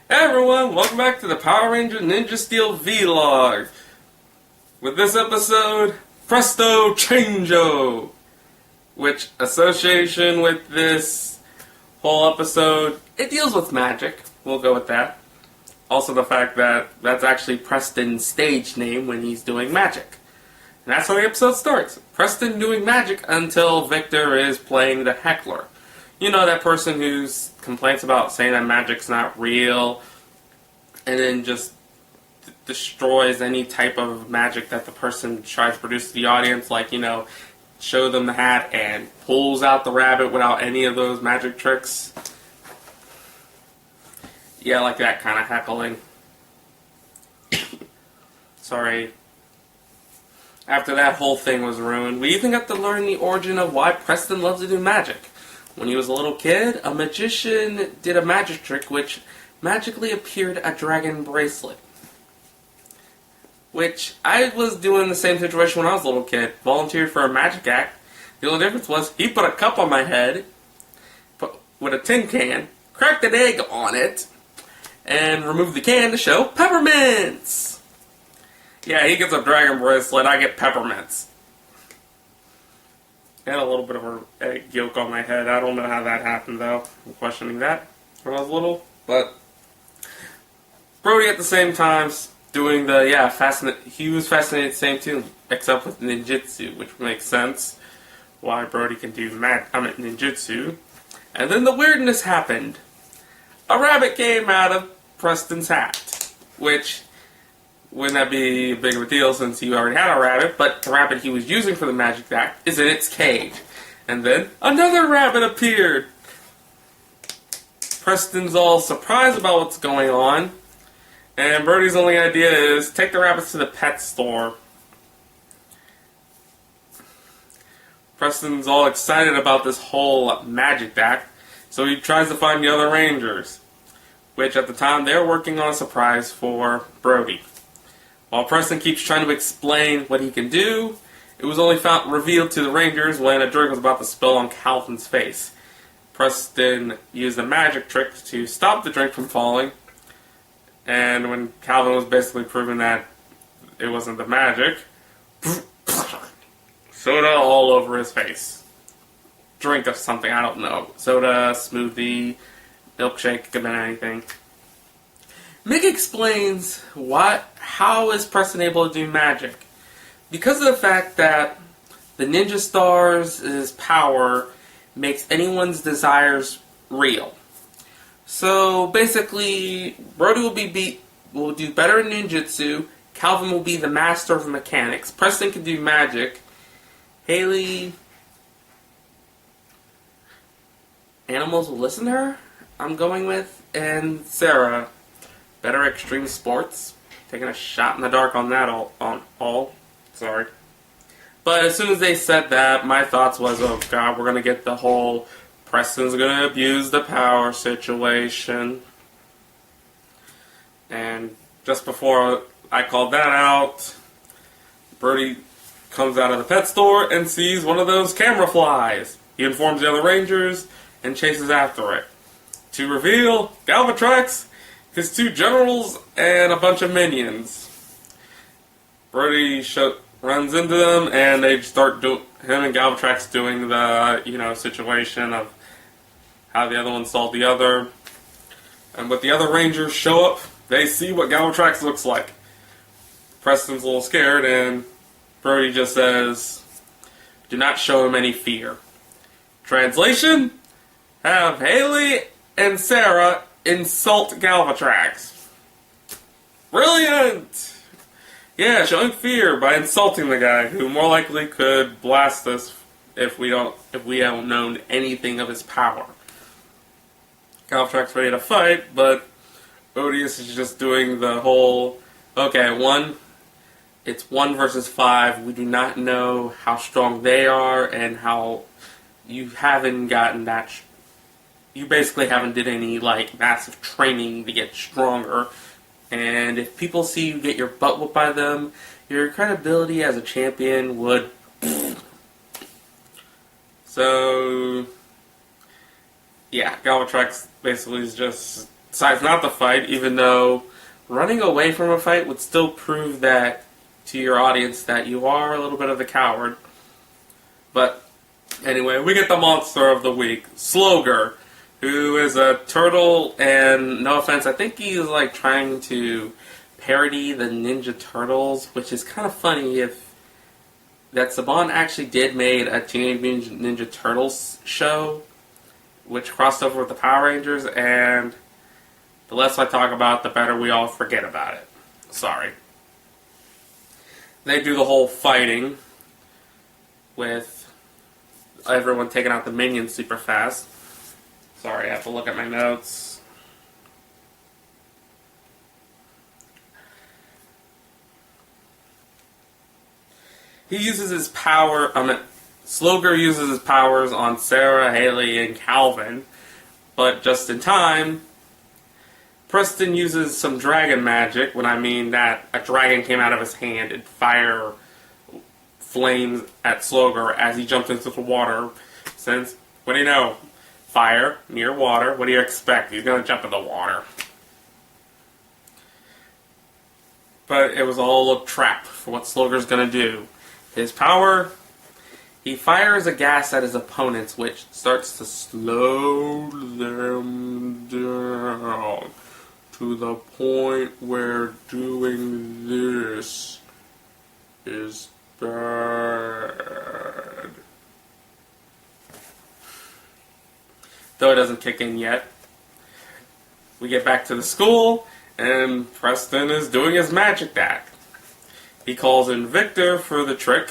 Hey everyone, welcome back to the Power Ranger Ninja Steel Vlog. With this episode, Presto Changeo. Which association with this whole episode, it deals with magic. We'll go with that. Also the fact that that's actually Preston's stage name when he's doing magic. And that's how the episode starts. Preston doing magic until Victor is playing the heckler. You know, that person who complains about saying that magic's not real and then just destroys any type of magic that the person tries to produce to the audience, like, you know, show them the hat and pulls out the rabbit without any of those magic tricks. Yeah, like that kind of heckling. Sorry. After that whole thing was ruined, we even got to learn the origin of why Preston loves to do magic. When he was a little kid, a magician did a magic trick which magically appeared a dragon bracelet. Which, I was doing the same situation when I was a little kid. Volunteered for a magic act. The only difference was, he put a cup on my head, with a tin can, cracked an egg on it, and removed the can to show peppermints! Yeah, he gets a dragon bracelet, I get peppermints. I had a little bit of an egg yolk on my head. I don't know how that happened, though. I'm questioning that when I was little. But Brody at the same time doing the, he was fascinated the same too, except with ninjutsu, which makes sense why Brody can do ninjutsu. And then the weirdness happened. A rabbit came out of Preston's hat, which wouldn't that be a big of a deal since he already had a rabbit, but the rabbit he was using for the magic act is in its cage. And then another rabbit appeared. Preston's all surprised about what's going on, and Brody's only idea is take the rabbits to the pet store. Preston's all excited about this whole magic act, so he tries to find the other Rangers, which at the time they're working on a surprise for Brody. While Preston keeps trying to explain what he can do, it was only revealed to the Rangers when a drink was about to spill on Calvin's face. Preston used a magic trick to stop the drink from falling, and when Calvin was basically proving that it wasn't the magic, soda all over his face. Drink of something, I don't know. Soda, smoothie, milkshake, could have been anything. Mick explains how is Preston able to do magic? Because of the fact that the Ninja Stars' power makes anyone's desires real. So basically, Brody will do better in ninjutsu, Calvin will be the master of mechanics, Preston can do magic, Haley, animals will listen to her, I'm going with, and Sarah, better extreme sports. Taking a shot in the dark on that sorry. But as soon as they said that, my thoughts was, oh god, we're going to get the whole Preston's going to abuse the power situation. And just before I called that out, Brody comes out of the pet store and sees one of those camera flies. He informs the other Rangers and chases after it. To reveal, Galvatrax, his two generals, and a bunch of minions. Brody runs into them, and they start him and Galvatrax doing the, situation of how the other one saw the other. And when the other Rangers show up, they see what Galvatrax looks like. Preston's a little scared, and Brody just says, do not show him any fear. Translation? Have Haley and Sarah insult Galvatrax. Brilliant! Yeah, showing fear by insulting the guy who more likely could blast us if we haven't known anything of his power. Galvatrax ready to fight, but Odious is just doing the whole, okay, it's 1 versus 5, we do not know how strong they are and how you haven't gotten that you basically haven't did any, massive training to get stronger. And if people see you get your butt whooped by them, your credibility as a champion would... So, yeah, Galvatrax basically is just decides not to fight, even though running away from a fight would still prove that to your audience that you are a little bit of a coward. But anyway, we get the monster of the week, Slogar, who is a turtle, and no offense, I think he's like trying to parody the Ninja Turtles, which is kind of funny if that Saban actually did made a Teenage Mutant Ninja Turtles show, which crossed over with the Power Rangers, and the less I talk about, the better we all forget about it. Sorry. They do the whole fighting with everyone taking out the minions super fast. Sorry, I have to look at my notes. He uses his power, Slogar uses his powers on Sarah, Haley, and Calvin, but just in time, Preston uses some dragon magic, when I mean that a dragon came out of his hand and fire flames at Slogar as he jumped into the water. Since, what do you know? Fire, near water, what do you expect? He's going to jump in the water. But it was all a trap for what Slogar's going to do. His power, he fires a gas at his opponents, which starts to slow them down to the point where doing this is bad. Though it doesn't kick in yet. We get back to the school, and Preston is doing his magic act. He calls in Victor for the trick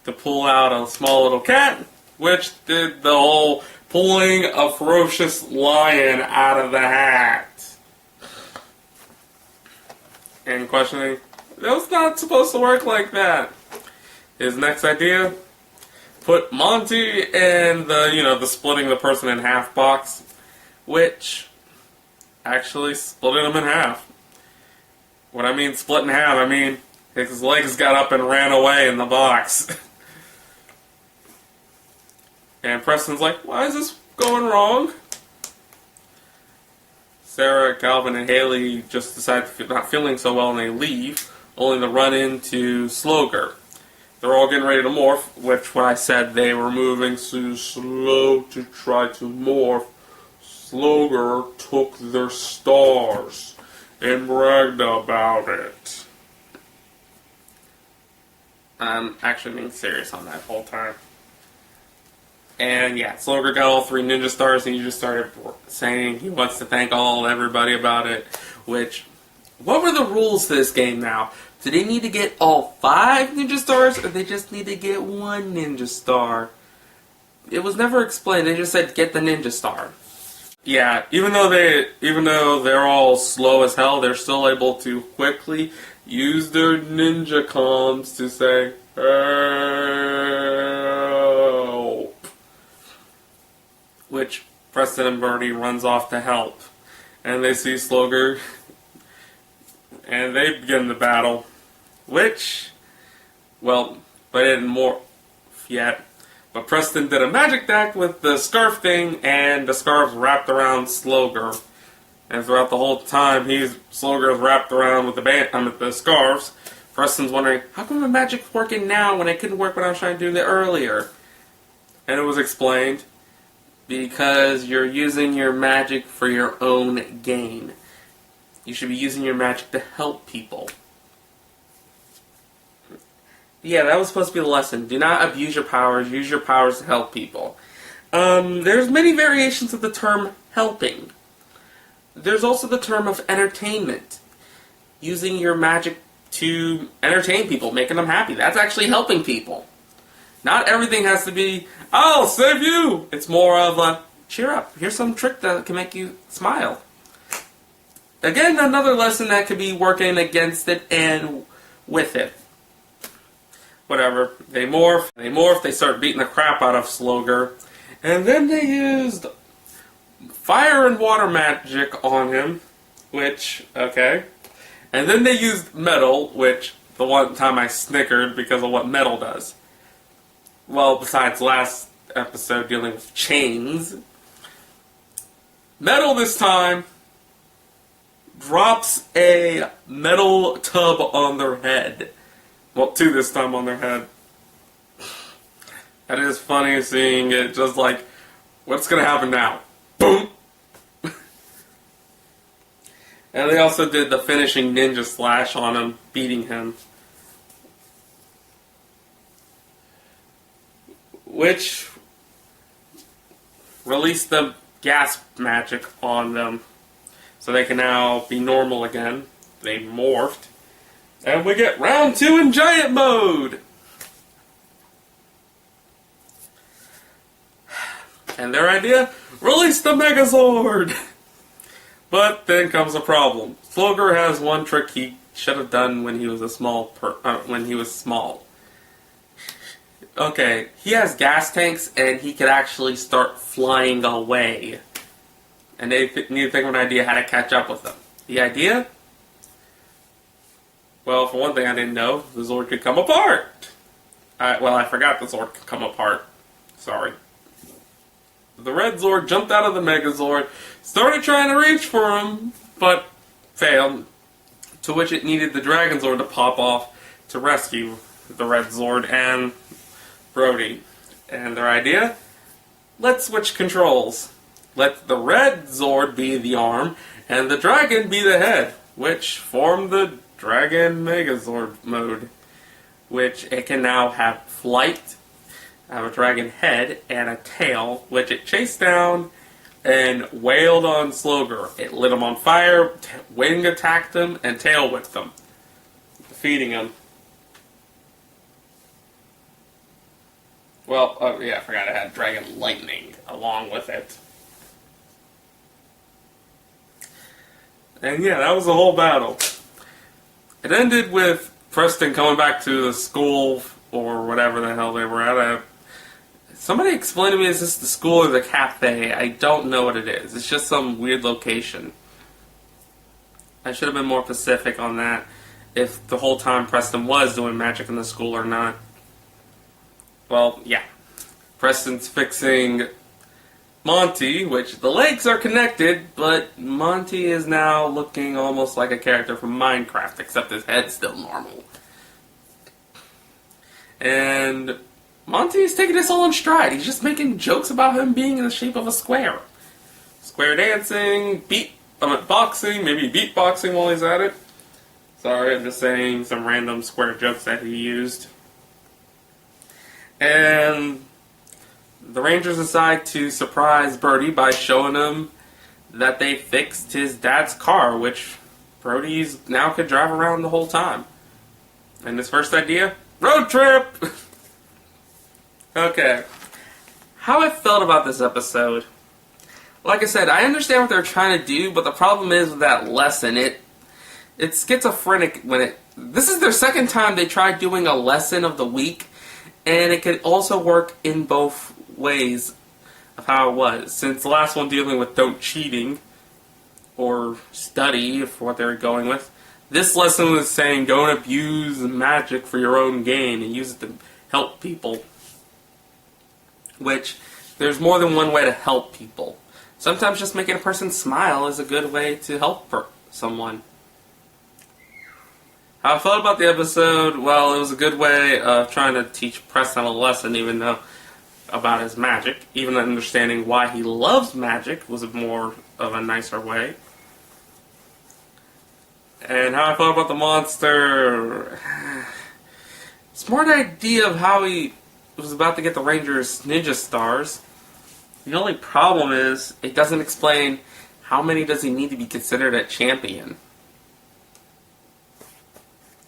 to pull out a small little cat, which did the whole pulling a ferocious lion out of the hat. And questioning, that was not supposed to work like that. His next idea, put Monty in the splitting the person in half box, which actually splitted him in half. When I mean split in half, I mean his legs got up and ran away in the box. And Preston's like, why is this going wrong? Sarah, Calvin, and Haley just decide to not feeling so well and they leave, only to run into Slogar. They're all getting ready to morph, which when I said they were moving too slow to try to morph, Slogar took their stars and bragged about it. I'm actually being serious on that whole time. And yeah, Slogar got all 3 ninja stars and he just started saying he wants to thank everybody about it. Which, what were the rules to this game now? Do they need to get all 5 ninja stars or they just need to get 1 ninja star? It was never explained, they just said get the ninja star. Yeah, even though they're all slow as hell, they're still able to quickly use their ninja comms to say, help. Which Preston and Bertie runs off to help. And they see Slogar, and they begin the battle. Which, well, they didn't morph yet. But Preston did a magic act with the scarf thing, and the scarf's wrapped around Slogar. And throughout the whole time, Slogar's wrapped around with the scarves. Preston's wondering, how come the magic's working now when it couldn't work when I was trying to do it earlier? And it was explained, because you're using your magic for your own gain. You should be using your magic to help people. Yeah, that was supposed to be the lesson. Do not abuse your powers. Use your powers to help people. There's many variations of the term helping. There's also the term of entertainment. Using your magic to entertain people, making them happy. That's actually helping people. Not everything has to be, I'll save you! It's more of a, cheer up. Here's some trick that can make you smile. Again, another lesson that could be working against it and with it. Whatever. They morph, they start beating the crap out of Slogar. And then they used fire and water magic on him, which, okay. And then they used metal, which the one time I snickered because of what metal does. Well, besides last episode dealing with chains. Metal this time drops a metal tub on their head. Well, two this time on their head. That is funny seeing it just like, what's gonna happen now? Boom! And they also did the finishing ninja slash on him, beating him. Which released the gas magic on them. So they can now be normal again. They morphed. And we get round 2 in giant mode! And their idea? Release the Megazord! But then comes a problem. Slogger has one trick he should have done when he was small. Okay, he has gas tanks and he could actually start flying away. And they need to think of an idea how to catch up with them. The idea? Well, for one thing, I didn't know the Zord could come apart. I forgot the Zord could come apart. Sorry. The Red Zord jumped out of the Megazord, started trying to reach for him, but failed. To which it needed the Dragon Zord to pop off to rescue the Red Zord and Brody. And their idea? Let's switch controls. Let the Red Zord be the arm, and the Dragon be the head, which formed the Dragon Megazord mode, which it can now have flight, have a dragon head, and a tail, which it chased down and wailed on Slogger. It lit him on fire, wing attacked him, and tail whipped him, defeating him. Well, I forgot it had Dragon Lightning along with it. And yeah, that was the whole battle. It ended with Preston coming back to the school, or whatever the hell they were at. Somebody explain to me, is this the school or the cafe? I don't know what it is. It's just some weird location. I should have been more specific on that, if the whole time Preston was doing magic in the school or not. Well, yeah. Preston's fixing Monty, which the legs are connected, but Monty is now looking almost like a character from Minecraft, except his head's still normal. And Monty is taking this all in stride. He's just making jokes about him being in the shape of a square. Square dancing, boxing, maybe beatboxing while he's at it. Sorry, I'm just saying some random square jokes that he used. And the Rangers decide to surprise Brody by showing him that they fixed his dad's car, which Brody's now could drive around the whole time. And his first idea? Road trip! Okay. How I felt about this episode. Like I said, I understand what they're trying to do, but the problem is with that lesson, it's schizophrenic when this is their second time they tried doing a lesson of the week, and it could also work in both ways of how it was. Since the last one dealing with don't cheating, or study for what they were going with, this lesson was saying don't abuse magic for your own gain and use it to help people. Which, there's more than one way to help people. Sometimes just making a person smile is a good way to help someone. How I felt about the episode, well, it was a good way of trying to teach Preston a lesson, even though about his magic. Even understanding why he loves magic was more of a nicer way. And how I felt about the monster, smart idea of how he was about to get the Rangers ninja stars. The only problem is, it doesn't explain how many does he need to be considered a champion.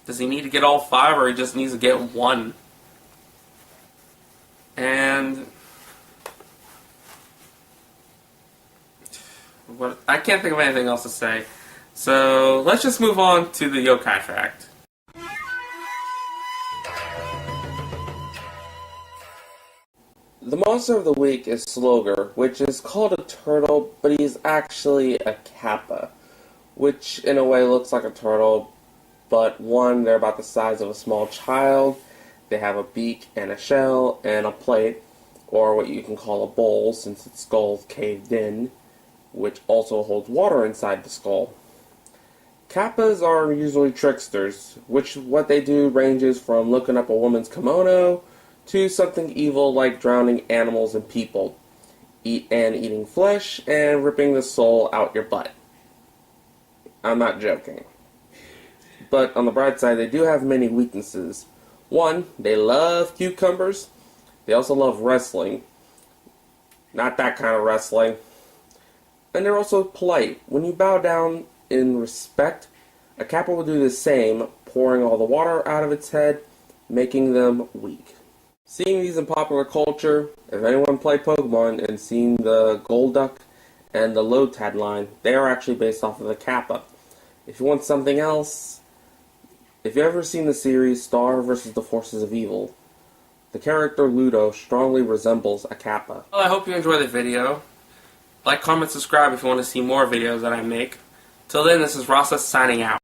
Does he need to get all 5, or he just needs to get 1? And I can't think of anything else to say. So let's just move on to the yokai fact. The monster of the week is Slogger, which is called a turtle, but he's actually a kappa, which in a way looks like a turtle, but one, they're about the size of a small child. They have a beak and a shell and a plate, or what you can call a bowl since its skull's caved in, which also holds water inside the skull. Kappas are usually tricksters, what they do ranges from looking up a woman's kimono to something evil like drowning animals and people, eating flesh and ripping the soul out your butt. I'm not joking. But on the bright side, they do have many weaknesses. One, they love cucumbers. They also love wrestling. Not that kind of wrestling. And they're also polite. When you bow down in respect, a Kappa will do the same, pouring all the water out of its head, making them weak. Seeing these in popular culture, if anyone played Pokemon and seen the Golduck and the Lotad line, they are actually based off of the Kappa. If you want something else, if you've ever seen the series Star vs. the Forces of Evil, the character Ludo strongly resembles a Kappa. Well, I hope you enjoyed the video. Like, comment, subscribe if you want to see more videos that I make. Till then, this is Rasa signing out.